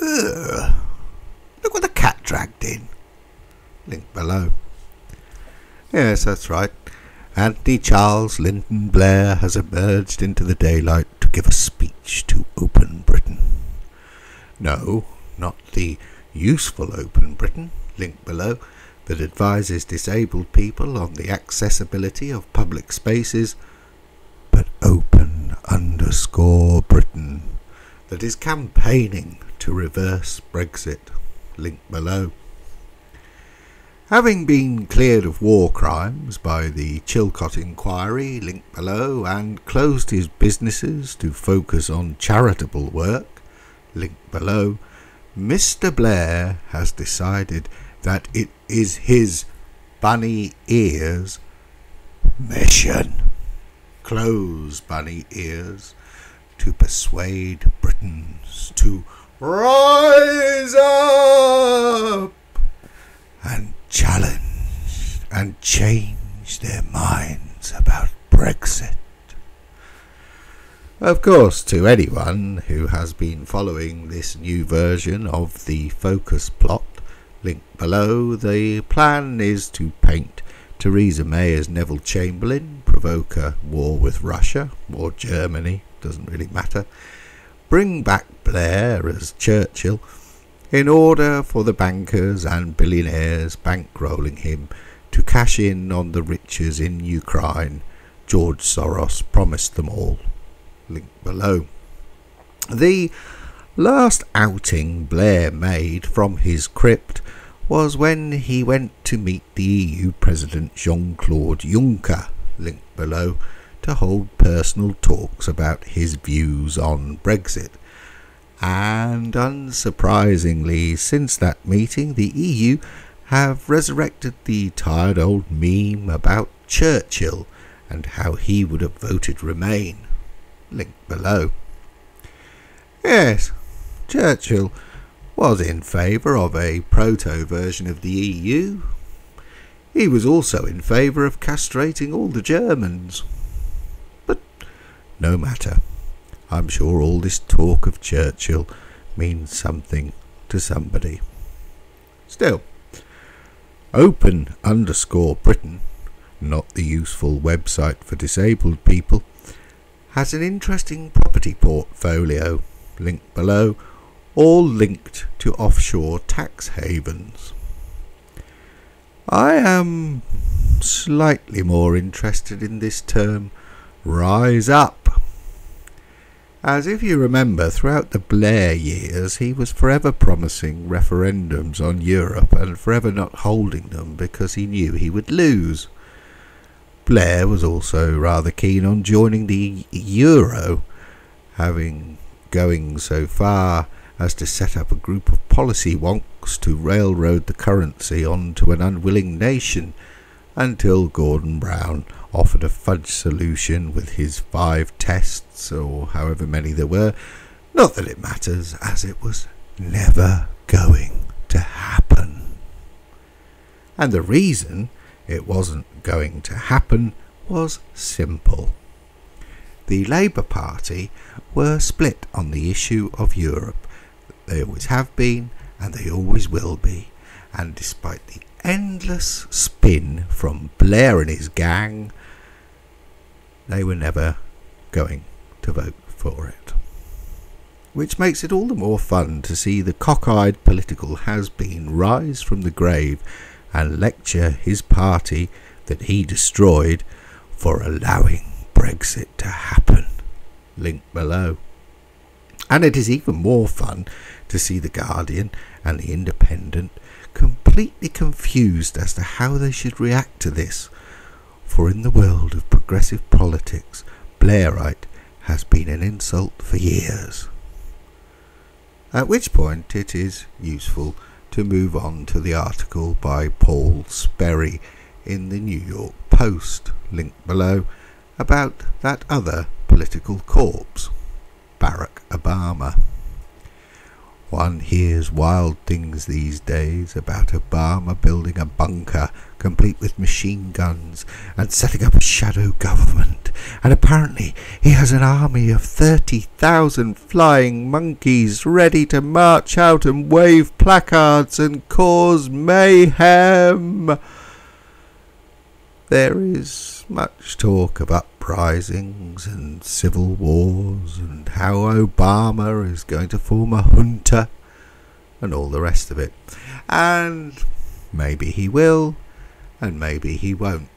Ugh. Look what the cat dragged in. Link below. Yes, that's right. Anthony Charles Lyndon Blair has emerged into the daylight to give a speech to Open Britain. No, not the useful Open Britain, link below, that advises disabled people on the accessibility of public spaces, but Open_Britain, that is campaigning to reverse Brexit, link below. Having been cleared of war crimes by the Chilcot inquiry, link below, and closed his businesses to focus on charitable work, link below, Mr. Blair has decided that it is his bunny ears mission. Close bunny ears to persuade Britons to rise up and challenge and change their minds about Brexit. Of course, to anyone who has been following this new version of the Focus plot, link below, the plan is to paint Theresa May as Neville Chamberlain, provoke a war with Russia or Germany, doesn't really matter, bring back Blair as Churchill, in order for the bankers and billionaires bankrolling him to cash in on the riches in Ukraine George Soros promised them all. Link below. The last outing Blair made from his crypt was when he went to meet the EU President Jean-Claude Juncker, link below, to hold personal talks about his views on Brexit. And unsurprisingly, since that meeting, the EU have resurrected the tired old meme about Churchill and how he would have voted Remain. Link below. Yes, Churchill was in favour of a proto-version of the EU. He was also in favour of castrating all the Germans. But no matter. I'm sure all this talk of Churchill means something to somebody. Still, Open_Britain, not the useful website for disabled people, has an interesting property portfolio, linked below, all linked to offshore tax havens. I am slightly more interested in this term, rise up. As if you remember, throughout the Blair years, he was forever promising referendums on Europe and forever not holding them because he knew he would lose. Blair was also rather keen on joining the Euro, going so far as to set up a group of policy wonks to railroad the currency onto an unwilling nation, until Gordon Brown offered a fudge solution with his 5 tests, or however many there were. Not that it matters, as it was never going to happen. And the reason it wasn't going to happen was simple. The Labour Party were split on the issue of Europe. They always have been, and they always will be. And despite the endless spin from Blair and his gang, they were never going to vote for it. Which makes it all the more fun to see the cockeyed political has-been rise from the grave and lecture his party that he destroyed for allowing Brexit to happen. Link below. And it is even more fun to see the Guardian and the Independent completely confused as to how they should react to this, for in the world of progressive politics, Blairite has been an insult for years. At which point it is useful to move on to the article by Paul Sperry in the New York Post, linked below, about that other political corpse, Barack Obama. One hears wild things these days about Obama building a bunker complete with machine guns and setting up a shadow government, and apparently he has an army of 30,000 flying monkeys ready to march out and wave placards and cause mayhem. There is much talk of uprisings and civil wars and how Obama is going to form a junta and all the rest of it. And maybe he will, and maybe he won't.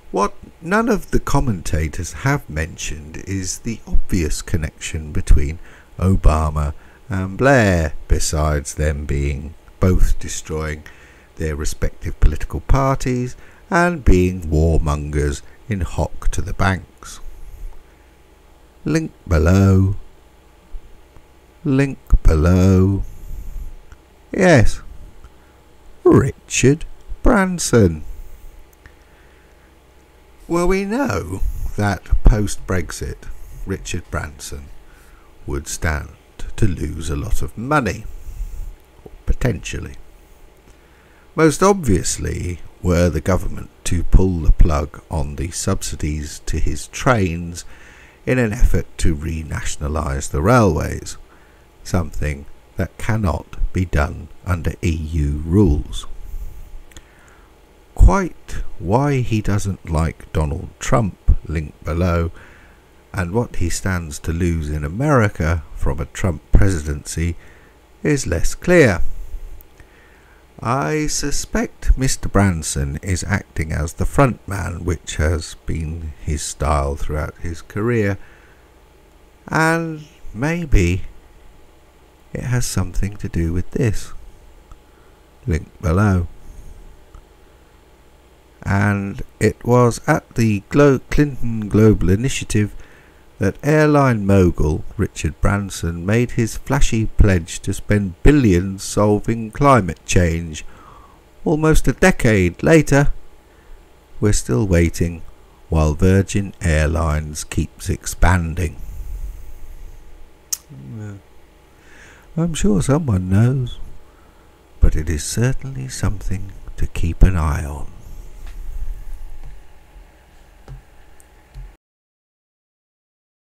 What none of the commentators have mentioned is the obvious connection between Obama and Blair, besides them being both destroying their respective political parties and being warmongers in hock to the banks. Link below. Link below. Yes, Richard Branson. Well, we know that post-Brexit, Richard Branson would stand to lose a lot of money, potentially. Most obviously, were the government to pull the plug on the subsidies to his trains in an effort to renationalise the railways, something that cannot be done under EU rules. Quite why he doesn't like Donald Trump, link below, and what he stands to lose in America from a Trump presidency is less clear. I suspect Mr. Branson is acting as the front man, which has been his style throughout his career, and maybe it has something to do with this. Link below. And it was at the Clinton Global Initiative that airline mogul Richard Branson made his flashy pledge to spend billions solving climate change. Almost a decade later, we're still waiting while Virgin Airlines keeps expanding. I'm sure someone knows, but it is certainly something to keep an eye on.